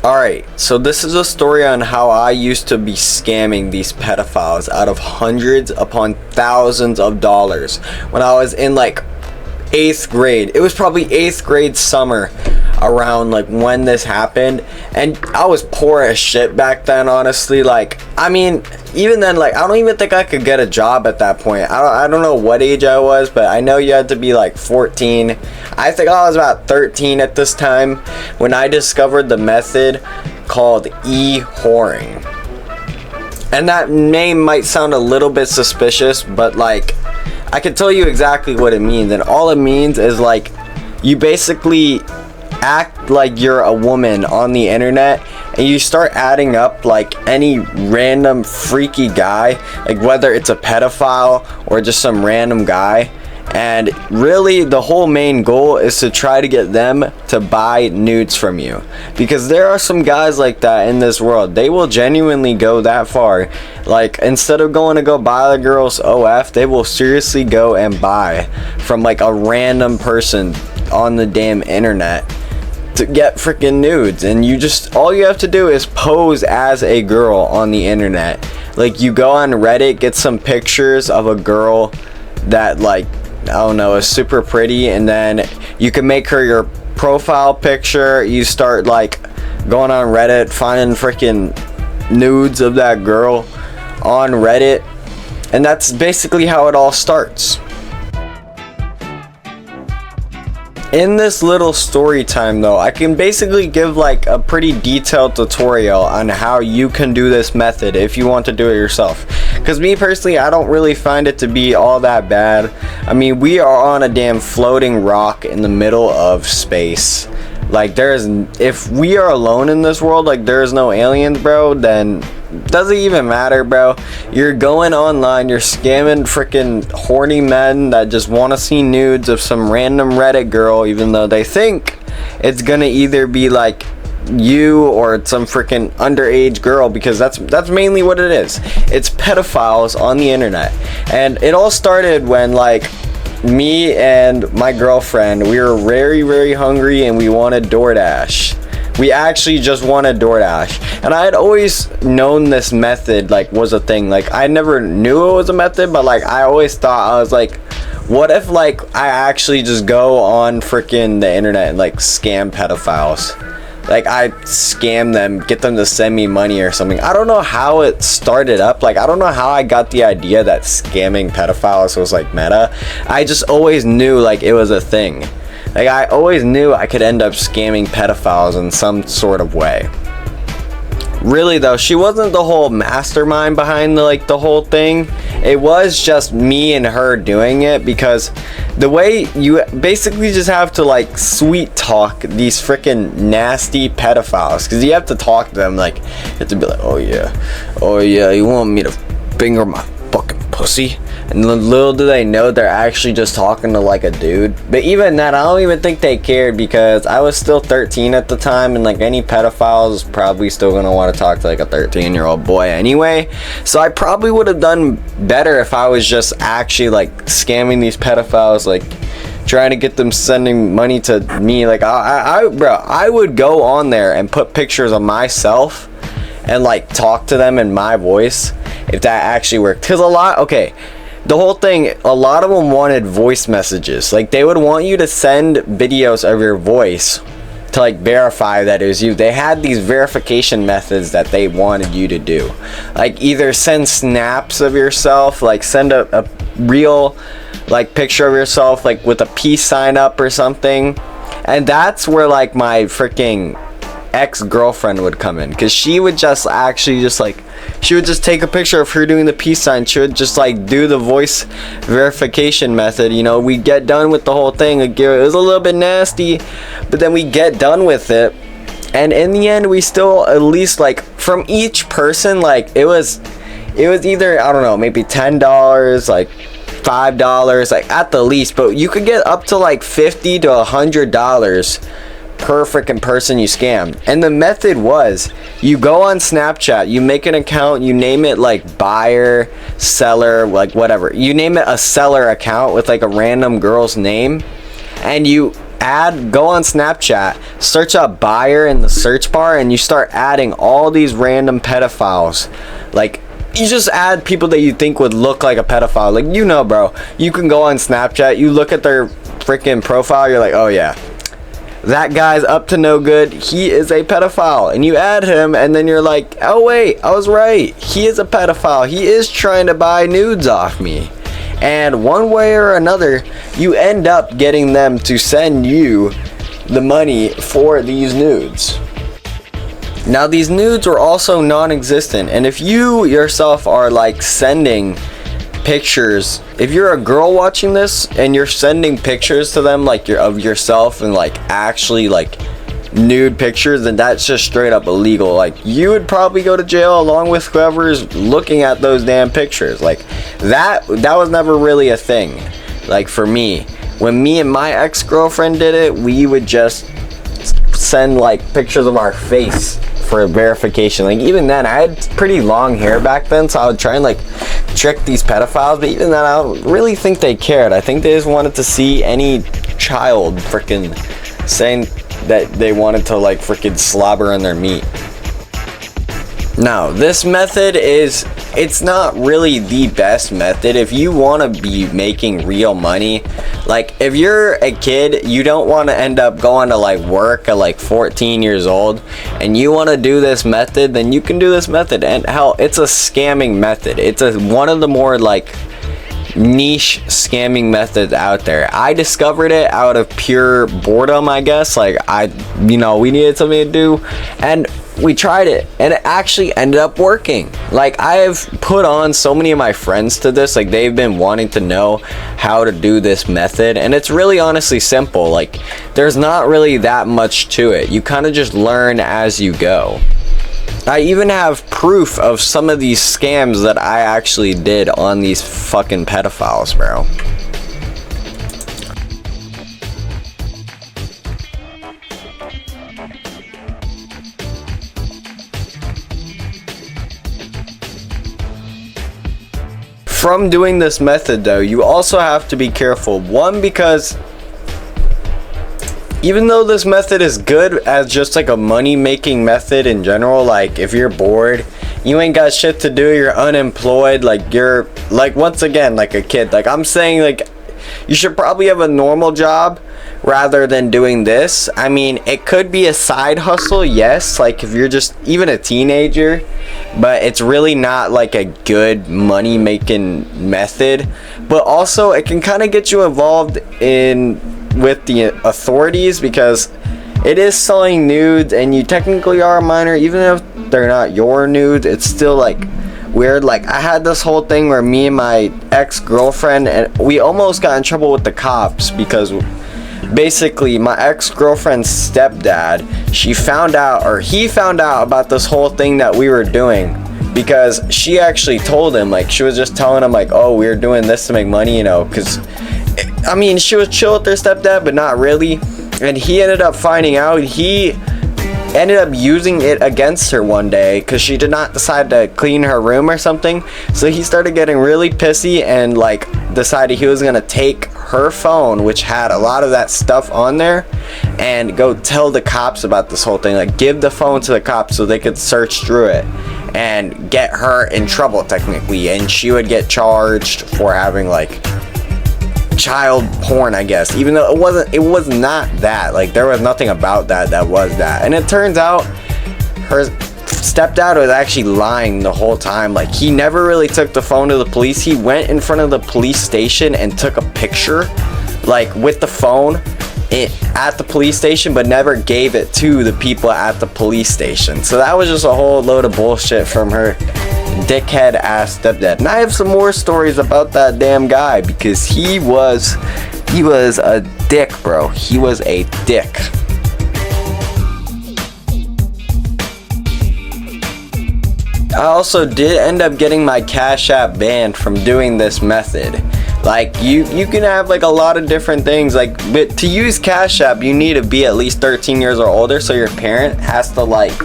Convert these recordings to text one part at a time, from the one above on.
Alright, so this is a story on how I used to be scamming these pedophiles out of hundreds upon thousands of dollars when I was in like 8th grade. It was probably 8th grade summer around like when this happened, and I was poor as shit back then, honestly. Like, I mean, even then, like, I don't even think I could get a job at that point. I don't know what age I was, but I know you had to be like 14. I think I was about 13 at this time when I discovered the method called e-whoring. And that name might sound a little bit suspicious, but like, I can tell you exactly what it means. And all it means is like, you basically act like you're a woman on the internet, and you start adding up like any random freaky guy, like whether it's a pedophile or just some random guy. And really the whole main goal is to try to get them to buy nudes from you, because there are some guys like that in this world. They will genuinely go that far. Like, instead of going to go buy the girl's OF, they will seriously go and buy from like a random person on the damn internet to get freaking nudes. And you just, all you have to do is pose as a girl on the internet. Like, you go on Reddit, get some pictures of a girl that, like, I don't know, is super pretty, and then you can make her your profile picture. You start like going on Reddit, finding freaking nudes of that girl on Reddit, and that's basically how it all starts. In this little story time though, I can basically give like a pretty detailed tutorial on how you can do this method if you want to do it yourself. Because me personally, I don't really find it to be all that bad. I mean, we are on a damn floating rock in the middle of space. Like, if we are alone in this world, like there's no aliens, bro, then doesn't even matter, bro. You're going online, you're scamming freaking horny men that just want to see nudes of some random Reddit girl, even though they think it's gonna either be like you or some freaking underage girl, because that's mainly what it is. It's pedophiles on the internet. And it all started when like me and my girlfriend, we were very, very hungry and we wanted DoorDash. We actually just wanted DoorDash, and I had always known this method like was a thing. Like, I never knew it was a method, but like I always thought, I was like, what if like I actually just go on freaking the internet and like scam pedophiles? Like, I scam them, get them to send me money or something. I don't know how it started up. Like, I don't know how I got the idea that scamming pedophiles was like meta. I just always knew like it was a thing. Like, I always knew I could end up scamming pedophiles in some sort of way. Really though, she wasn't the whole mastermind behind the whole thing. It was just me and her doing it, because the way you basically just have to like sweet talk these freaking nasty pedophiles, because you have to talk to them, like, you have to be like, oh yeah, you want me to finger my fucking pussy? And little do they know they're actually just talking to like a dude. But even that, I don't even think they cared, because I was still 13 at the time, and like any pedophile is probably still gonna want to talk to like a 13-year-old boy anyway. So I probably would have done better if I was just actually like scamming these pedophiles, like trying to get them sending money to me. Like, I would go on there and put pictures of myself and like talk to them in my voice, if that actually worked. Because the whole thing, a lot of them wanted voice messages. Like, they would want you to send videos of your voice to like verify that it was you. They had these verification methods that they wanted you to do. Like, either send snaps of yourself, like send a real like picture of yourself like with a peace sign up or something. And that's where like my freaking ex-girlfriend would come in, because she would just actually just like, she would just take a picture of her doing the peace sign. She would just like do the voice verification method. You know, we get done with the whole thing. It was a little bit nasty, but then we get done with it, and in the end we still, at least like from each person, like it was either, I don't know, maybe $10, like $5, like at the least, but you could get up to like $50 to $100 per freaking person you scammed. And the method was, you go on Snapchat, you make an account, you name it like buyer, seller, like whatever, you name it a seller account with like a random girl's name, and you go on Snapchat, search up buyer in the search bar, and you start adding all these random pedophiles. Like, you just add people that you think would look like a pedophile. Like, you know, bro, you can go on Snapchat, you look at their freaking profile, you're like, oh yeah, that guy's up to no good, he is a pedophile, and you add him, and then you're like, oh wait, I was right, he is a pedophile, he is trying to buy nudes off me. And one way or another, you end up getting them to send you the money for these nudes. Now, these nudes were also non-existent, and if you yourself are like sending pictures, if you're a girl watching this and you're sending pictures to them like of yourself and like actually like nude pictures, then that's just straight up illegal. Like, you would probably go to jail along with whoever's looking at those damn pictures. Like, that was never really a thing. Like, for me, when me and my ex-girlfriend did it, we would just send like pictures of our face for verification. Like, even then, I had pretty long hair back then, so I would try and like trick these pedophiles, but even then, I don't really think they cared. I think they just wanted to see any child freaking saying that they wanted to like freaking slobber on their meat. Now, this method it's not really the best method if you want to be making real money. Like, if you're a kid, you don't want to end up going to like work at like 14 years old, and you want to do this method, then you can do this method. And hell, it's a scamming method. It's one of the more like niche scamming methods out there. I discovered it out of pure boredom, I guess. Like, we needed something to do, and we tried it, and it actually ended up working. Like, I have put on so many of my friends to this. Like, they've been wanting to know how to do this method, and it's really honestly simple. Like, there's not really that much to it. You kind of just learn as you go. I even have proof of some of these scams that I actually did on these fucking pedophiles, bro. From doing this method though, you also have to be careful. One, because even though this method is good as just like a money making method in general, like if you're bored, you ain't got shit to do, you're unemployed, like you're like, once again, like a kid, like I'm saying, like you should probably have a normal job rather than doing this. I mean, it could be a side hustle, yes, like if you're just even a teenager, but it's really not like a good money making method. But also it can kind of get you involved with the authorities, because it is selling nudes and you technically are a minor. Even if they're not your nudes, it's still like weird. Like, I had this whole thing where me and my ex-girlfriend, and we almost got in trouble with the cops because basically my ex-girlfriend's stepdad, he found out about this whole thing that we were doing, because she actually told him, like she was just telling him like, oh, we're doing this to make money, because I mean, she was chill with their stepdad, but not really. And he ended up finding out. He ended up using it against her one day because she did not decide to clean her room or something. So he started getting really pissy and like decided he was gonna take her phone, which had a lot of that stuff on there, and go tell the cops about this whole thing. Like, give the phone to the cops so they could search through it and get her in trouble technically, and she would get charged for having like child porn, I guess, even though it was not that. Like, there was nothing about that was that. And it turns out her stepdad was actually lying the whole time. Like, he never really took the phone to the police. He went in front of the police station and took a picture like with the phone at the police station, but never gave it to the people at the police station. So that was just a whole load of bullshit from her dickhead ass stepdad. And I have some more stories about that damn guy, because he was a dick, bro. He was a dick. I also did end up getting my Cash App banned from doing this method. Like, you can have like a lot of different things, like, but to use Cash App you need to be at least 13 years or older, so your parent has to like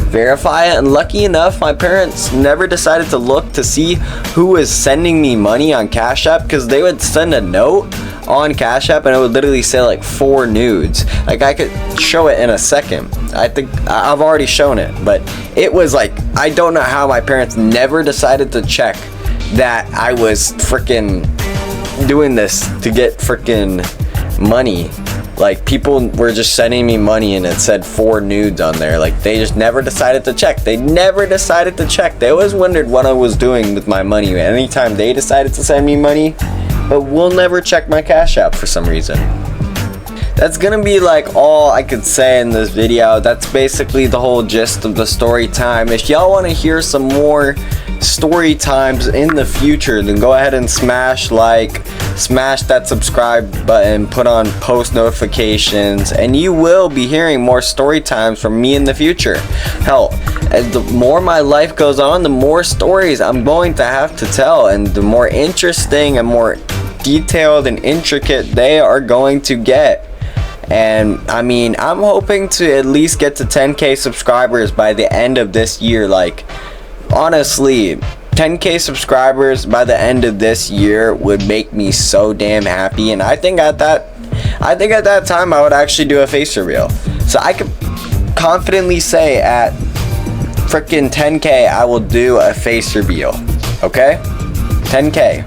verify it. And lucky enough, my parents never decided to look to see who was sending me money on Cash App, because they would send a note on Cash App, and it would literally say like 4 nudes. Like, I could show it in a second. I think I've already shown it, but it was like, I don't know how my parents never decided to check that I was freaking doing this to get freaking money. Like, people were just sending me money and it said 4 nudes on there. Like, they just never decided to check. They never decided to check. They always wondered what I was doing with my money anytime they decided to send me money, but we'll never check my Cash App for some reason. That's gonna be like all I could say in this video. That's basically the whole gist of the story time. If y'all want to hear some more story times in the future, then go ahead and smash like, smash that subscribe button, put on post notifications, and you will be hearing more story times from me in the future. Hell, as the more my life goes on, the more stories I'm going to have to tell, and the more interesting and more detailed and intricate they are going to get. And I mean, I'm hoping to at least get to 10k subscribers by the end of this year. Like, honestly, 10k subscribers by the end of this year would make me so damn happy. And I think at that time I would actually do a face reveal. So I could confidently say at freaking 10k I will do a face reveal. Okay, 10k.